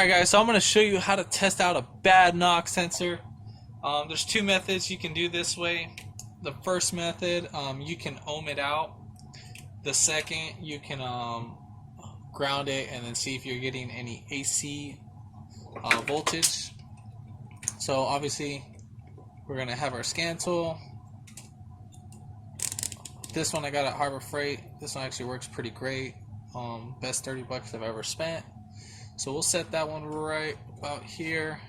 Alright guys, so I'm going to show you how to test out a bad knock sensor. There's two methods you can do this way. The first method, you can ohm it out. The second, you can ground it and then see if you're getting any AC voltage. So obviously we're going to have our scan tool. This one I got at Harbor Freight. This one actually works pretty great. Best 30 bucks I've ever spent. So we'll set that one right about here.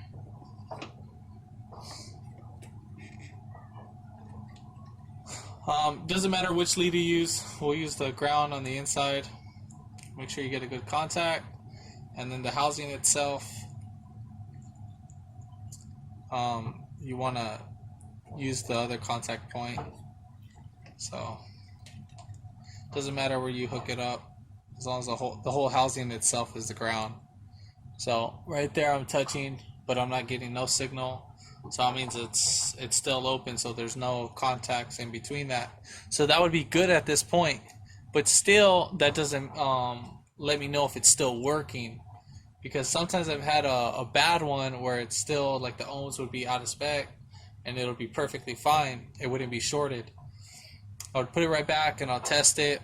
Doesn't matter which lead you use. We'll use the ground on the inside. Make sure you get a good contact. And then the housing itself, you want to use the other contact point. So doesn't matter where you hook it up, as long as the whole housing itself is the ground. So right there I'm touching, but I'm not getting no signal. So that means it's still open, so there's no contacts in between that. So that would be good at this point, but still that doesn't let me know if it's still working, because sometimes I've had a bad one where it's still like the ohms would be out of spec and it'll be perfectly fine. It wouldn't be shorted. I would put it right back and I'll test it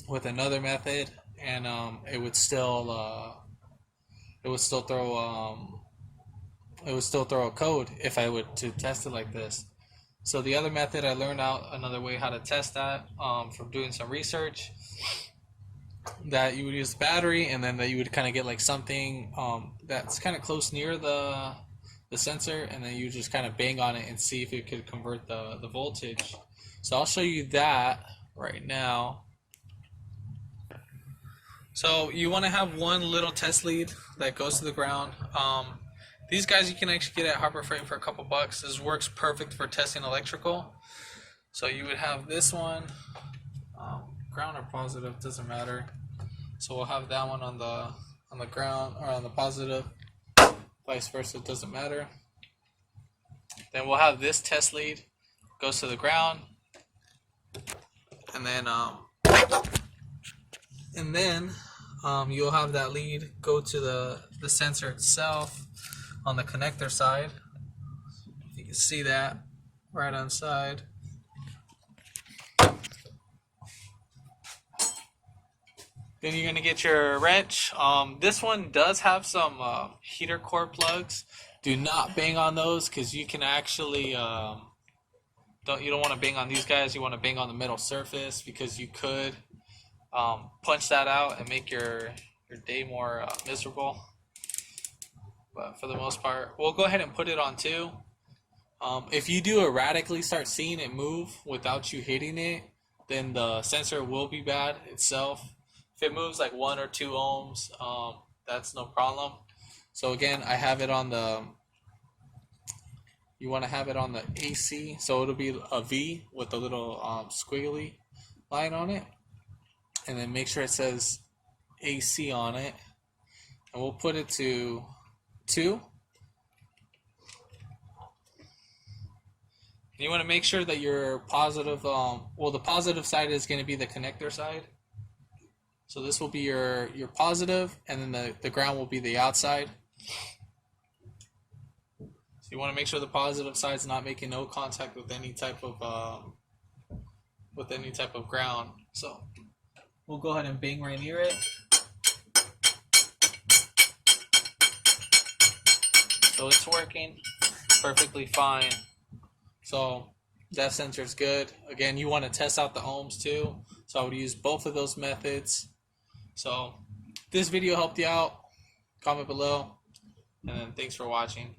with another method, and it would still throw a code if I would to test it like this. So the other method I learned out another way how to test that from doing some research, that you would use the battery and then that you would kind of get like something that's kind of close near the sensor, and then you just kind of bang on it and see if it could convert the voltage. So I'll show you that right now. So you want to have one little test lead that goes to the ground. These guys you can actually get at Harbor Freight for a couple bucks. This works perfect for testing electrical. So you would have this one, ground or positive, doesn't matter. So we'll have that one on the ground, or on the positive, vice versa, doesn't matter. Then we'll have this test lead goes to the ground, and then you'll have that lead go to the sensor itself on the connector side. You can see that right on side. Then you're going to get your wrench. This one does have some heater core plugs. Do not bang on those, because you can actually you don't want to bang on these guys. You want to bang on the metal surface, because you could punch that out and make your day more miserable. But for the most part, we'll go ahead and put it on 2. If you do erratically start seeing it move without you hitting it, then the sensor will be bad itself. If it moves like 1 or 2 ohms, that's no problem. So again, I have it on you want to have it on the AC, so it'll be a V with a little squiggly line on it. And then make sure it says AC on it. And we'll put it to 2. You want to make sure that your positive, the positive side is going to be the connector side. So this will be your positive, and then the ground will be the outside. So you want to make sure the positive side is not making no contact with any type of ground. So we'll go ahead and bang right near it. So it's working perfectly fine. So that sensor is good. Again, you want to test out the ohms too. So I would use both of those methods. So if this video helped you out, comment below, and then thanks for watching.